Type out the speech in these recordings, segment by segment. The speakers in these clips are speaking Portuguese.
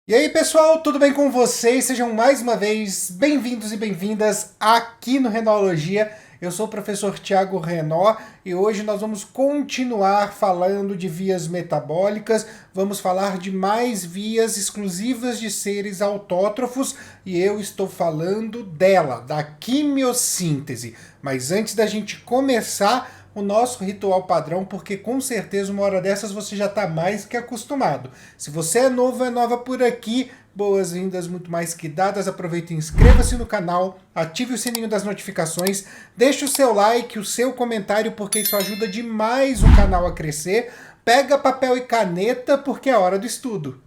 E aí pessoal, tudo bem com vocês? Sejam mais uma vez bem-vindos e bem-vindas aqui no Renologia. Eu sou o professor Tiago Renó e hoje nós vamos continuar falando de vias metabólicas, vamos falar de mais vias exclusivas de seres autótrofos e eu estou falando dela, da quimiossíntese. Mas antes da gente começar, o nosso ritual padrão, porque com certeza uma hora dessas você já está mais que acostumado. Se você é novo, é nova por aqui, boas-vindas muito mais que dadas. Aproveite e inscreva-se no canal, ative o sininho das notificações, deixe o seu like, o seu comentário, porque isso ajuda demais o canal a crescer. Pega papel e caneta, porque é hora do estudo.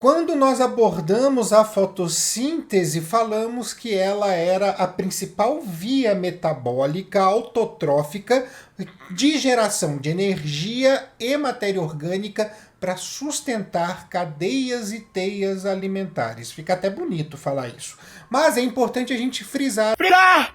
Quando nós abordamos a fotossíntese, falamos que ela era a principal via metabólica autotrófica de geração de energia e matéria orgânica para sustentar cadeias e teias alimentares. Fica até bonito falar isso. Mas é importante a gente frisar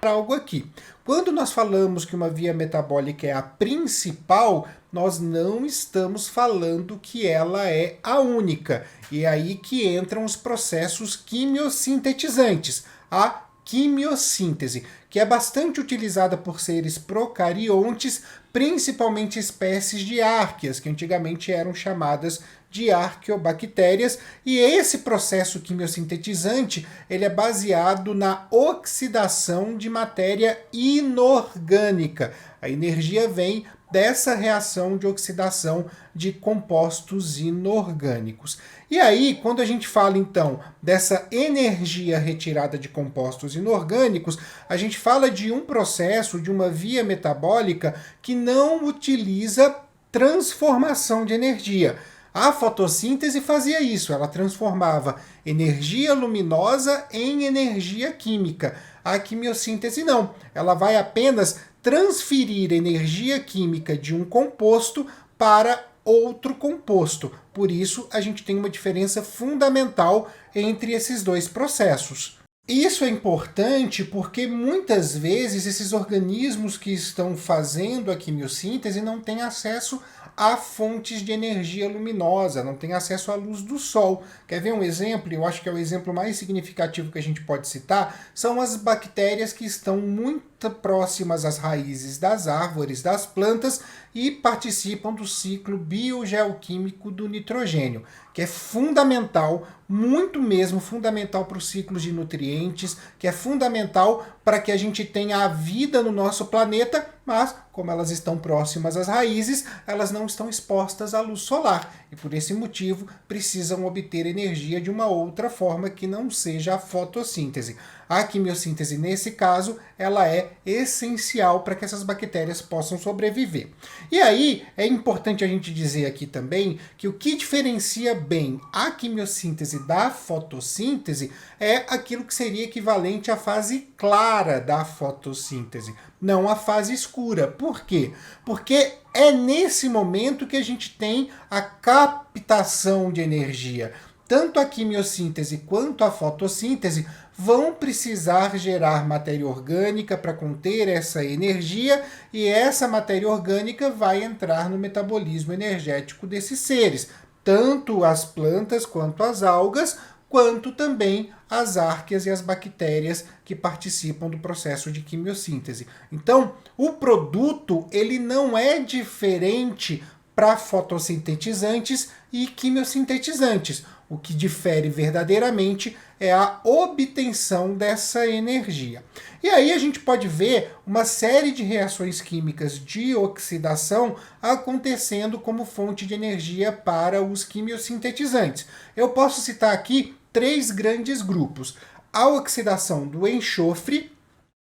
algo aqui. Quando nós falamos que uma via metabólica é a principal, nós não estamos falando que ela é a única. E é aí que entram os processos quimiosintetizantes, a quimiossíntese, que é bastante utilizada por seres procariontes, principalmente espécies de árqueas, que antigamente eram chamadas de arqueobactérias, e esse processo quimiosintetizante ele é baseado na oxidação de matéria inorgânica. A energia vem dessa reação de oxidação de compostos inorgânicos. E aí, quando a gente fala então dessa energia retirada de compostos inorgânicos, a gente fala de um processo, de uma via metabólica que não utiliza transformação de energia. A fotossíntese fazia isso, ela transformava energia luminosa em energia química. A quimiossíntese não, ela vai apenas transferir energia química de um composto para outro composto. Por isso, a gente tem uma diferença fundamental entre esses dois processos. Isso é importante porque muitas vezes esses organismos que estão fazendo a quimiossíntese não têm acesso a fontes de energia luminosa, não têm acesso à luz do sol. Quer ver um exemplo? Eu acho que é o exemplo mais significativo que a gente pode citar, são as bactérias que estão muito próximas às raízes das árvores, das plantas e participam do ciclo biogeoquímico do nitrogênio, que é fundamental, muito mesmo fundamental para os ciclos de nutrientes, que é fundamental para que a gente tenha a vida no nosso planeta, mas como elas estão próximas às raízes, elas não estão expostas à luz solar e por esse motivo precisam obter energia de uma outra forma que não seja a fotossíntese. A quimiossíntese, nesse caso, ela é essencial para que essas bactérias possam sobreviver. E aí, é importante a gente dizer aqui também que o que diferencia bem a quimiossíntese da fotossíntese é aquilo que seria equivalente à fase clara da fotossíntese, não a fase escura. Por quê? Porque é nesse momento que a gente tem a captação de energia. Tanto a quimiossíntese quanto a fotossíntese vão precisar gerar matéria orgânica para conter essa energia e essa matéria orgânica vai entrar no metabolismo energético desses seres, tanto as plantas quanto as algas, quanto também as árqueas e as bactérias que participam do processo de quimiossíntese. Então, o produto ele não é diferente para fotossintetizantes e quimiosintetizantes. O que difere verdadeiramente é a obtenção dessa energia. E aí a gente pode ver uma série de reações químicas de oxidação acontecendo como fonte de energia para os quimiosintetizantes. Eu posso citar aqui 3 grandes grupos: a oxidação do enxofre,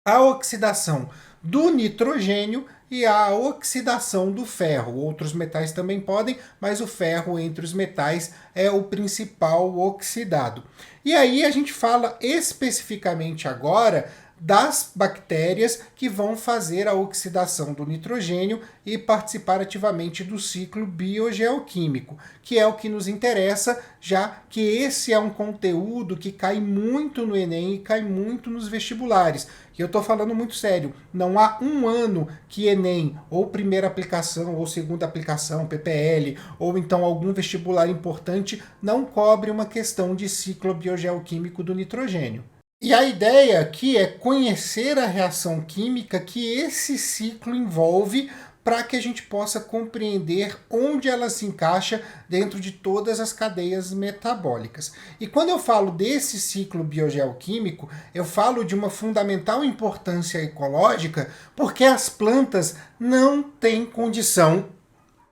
a oxidação do nitrogênio e a oxidação do ferro. Outros metais também podem, mas o ferro entre os metais é o principal oxidado. E aí a gente fala especificamente agora das bactérias que vão fazer a oxidação do nitrogênio e participar ativamente do ciclo biogeoquímico, que é o que nos interessa, já que esse é um conteúdo que cai muito no Enem e cai muito nos vestibulares. E eu estou falando muito sério, não há um ano que Enem, ou primeira aplicação, ou segunda aplicação, PPL, ou então algum vestibular importante, não cobre uma questão de ciclo biogeoquímico do nitrogênio. E a ideia aqui é conhecer a reação química que esse ciclo envolve para que a gente possa compreender onde ela se encaixa dentro de todas as cadeias metabólicas. E quando eu falo desse ciclo biogeoquímico, eu falo de uma fundamental importância ecológica, porque as plantas não têm condição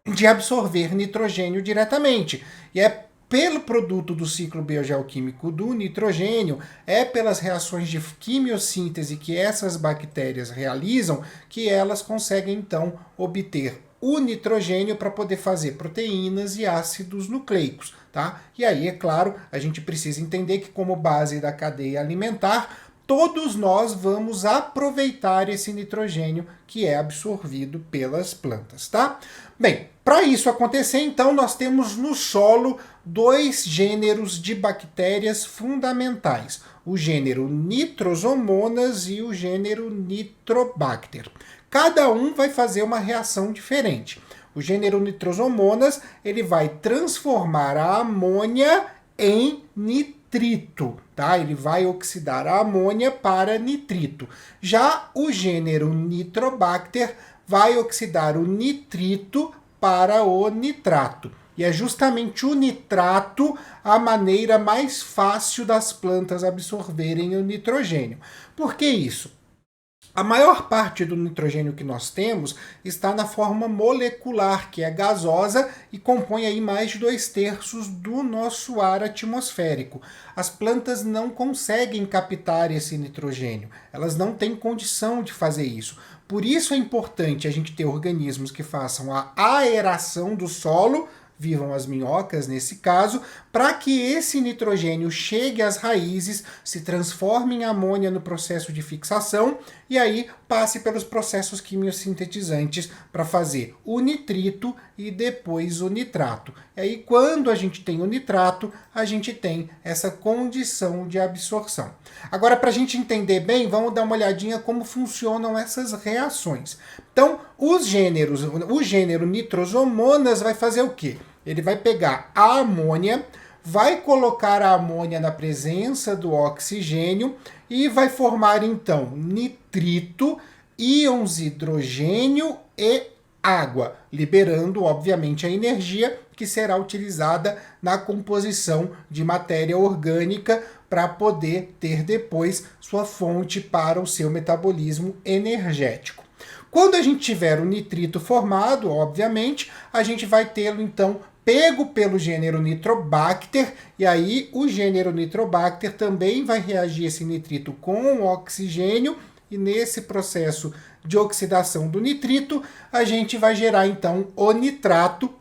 de absorver nitrogênio diretamente. E é pelo produto do ciclo biogeoquímico do nitrogênio, é pelas reações de quimiossíntese que essas bactérias realizam, que elas conseguem então obter o nitrogênio para poder fazer proteínas e ácidos nucleicos, tá? E aí, é claro, a gente precisa entender que como base da cadeia alimentar, todos nós vamos aproveitar esse nitrogênio que é absorvido pelas plantas, tá? Bem, para isso acontecer, então, nós temos no solo dois gêneros de bactérias fundamentais, o gênero Nitrosomonas e o gênero Nitrobacter. Cada um vai fazer uma reação diferente. O gênero Nitrosomonas, ele vai transformar a amônia em nitrito, tá? Ele vai oxidar a amônia para nitrito. Já o gênero Nitrobacter vai oxidar o nitrito para o nitrato. E é justamente o nitrato a maneira mais fácil das plantas absorverem o nitrogênio. Por que isso? A maior parte do nitrogênio que nós temos está na forma molecular, que é gasosa e compõe aí mais de 2/3 do nosso ar atmosférico. As plantas não conseguem captar esse nitrogênio, elas não têm condição de fazer isso. Por isso é importante a gente ter organismos que façam a aeração do solo, vivam as minhocas nesse caso, para que esse nitrogênio chegue às raízes, se transforme em amônia no processo de fixação e aí passe pelos processos quimiosintetizantes para fazer o nitrito e depois o nitrato. E aí quando a gente tem o nitrato, a gente tem essa condição de absorção. Agora, para a gente entender bem, vamos dar uma olhadinha como funcionam essas reações. Então, o gênero Nitrosomonas vai fazer o quê? Ele vai pegar a amônia, vai colocar a amônia na presença do oxigênio e vai formar então nitrito, íons hidrogênio e água, liberando obviamente a energia que será utilizada na composição de matéria orgânica para poder ter depois sua fonte para o seu metabolismo energético. Quando a gente tiver o nitrito formado, obviamente, a gente vai tê-lo então pego pelo gênero Nitrobacter, e aí o gênero Nitrobacter também vai reagir esse nitrito com o oxigênio, e nesse processo de oxidação do nitrito, a gente vai gerar então o nitrato,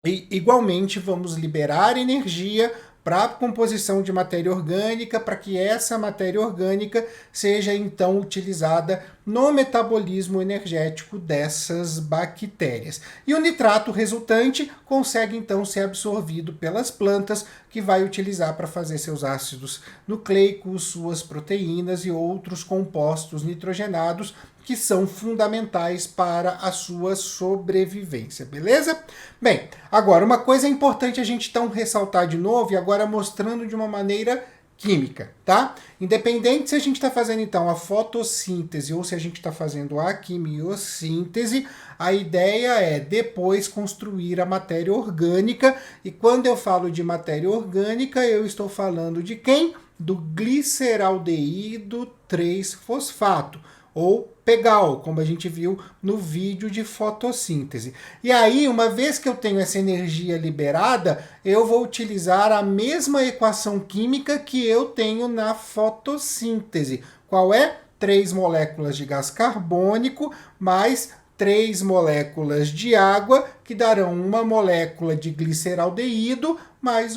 e igualmente vamos liberar energia para a composição de matéria orgânica, para que essa matéria orgânica seja então utilizada no metabolismo energético dessas bactérias. E o nitrato resultante consegue então ser absorvido pelas plantas, que vai utilizar para fazer seus ácidos nucleicos, suas proteínas e outros compostos nitrogenados que são fundamentais para a sua sobrevivência, beleza? Bem, agora uma coisa importante a gente então ressaltar de novo, e agora mostrando de uma maneira química, tá? Independente se a gente está fazendo então a fotossíntese ou se a gente está fazendo a quimiossíntese, a ideia é depois construir a matéria orgânica, e quando eu falo de matéria orgânica, eu estou falando de quem? Do gliceraldeído 3-fosfato, ou PEGAL, como a gente viu no vídeo de fotossíntese. E aí, uma vez que eu tenho essa energia liberada, eu vou utilizar a mesma equação química que eu tenho na fotossíntese. Qual é? 3 moléculas de gás carbônico mais 3 moléculas de água, que darão uma molécula de gliceraldeído, mais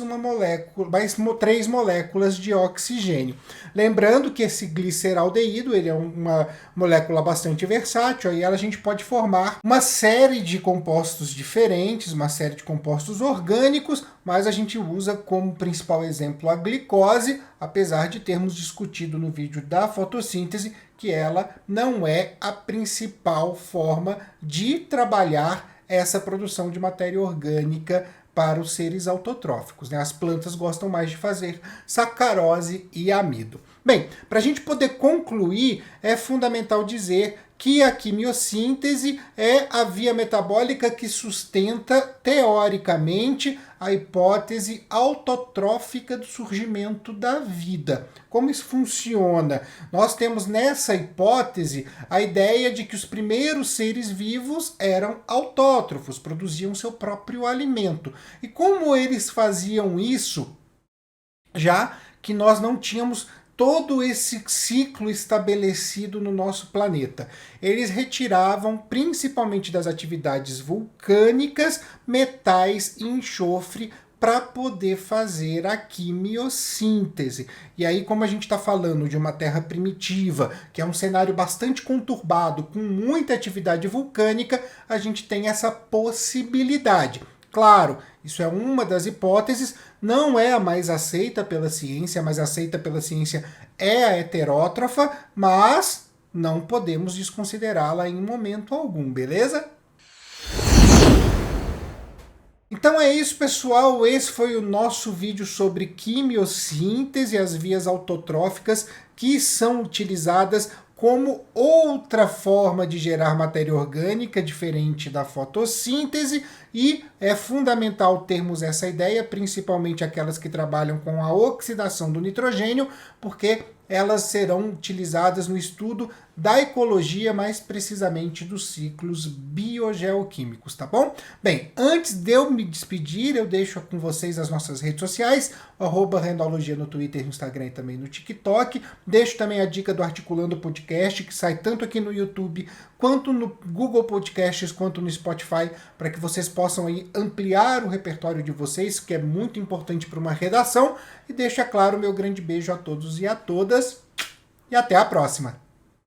3 moléculas de oxigênio. Lembrando que esse gliceraldeído ele é uma molécula bastante versátil, aí a gente pode formar uma série de compostos diferentes, uma série de compostos orgânicos, mas a gente usa como principal exemplo a glicose, apesar de termos discutido no vídeo da fotossíntese que ela não é a principal forma de trabalhar essa produção de matéria orgânica para os seres autotróficos, né? As plantas gostam mais de fazer sacarose e amido. Bem, para a gente poder concluir, é fundamental dizer que a quimiossíntese é a via metabólica que sustenta, teoricamente, a hipótese autotrófica do surgimento da vida. Como isso funciona? Nós temos nessa hipótese a ideia de que os primeiros seres vivos eram autótrofos, produziam seu próprio alimento. E como eles faziam isso, já que nós não tínhamos todo esse ciclo estabelecido no nosso planeta? Eles retiravam, principalmente das atividades vulcânicas, metais e enxofre para poder fazer a quimiossíntese. E aí, como a gente está falando de uma terra primitiva, que é um cenário bastante conturbado, com muita atividade vulcânica, a gente tem essa possibilidade. Claro, isso é uma das hipóteses, não é a mais aceita pela ciência, a mais aceita pela ciência é a heterótrofa, mas não podemos desconsiderá-la em momento algum, beleza? Então é isso, pessoal, esse foi o nosso vídeo sobre quimiossíntese e as vias autotróficas que são utilizadas como outra forma de gerar matéria orgânica diferente da fotossíntese, e é fundamental termos essa ideia, principalmente aquelas que trabalham com a oxidação do nitrogênio, porque elas serão utilizadas no estudo da ecologia, mais precisamente dos ciclos biogeoquímicos, tá bom? Bem, antes de eu me despedir, eu deixo com vocês as nossas redes sociais, @Rendologia no Twitter, no Instagram e também no TikTok. Deixo também a dica do Articulando Podcast, que sai tanto aqui no YouTube, quanto no Google Podcasts, quanto no Spotify, para que vocês possam aí ampliar o repertório de vocês, que é muito importante para uma redação. E deixo, é claro, meu grande beijo a todos e a todas. E até a próxima!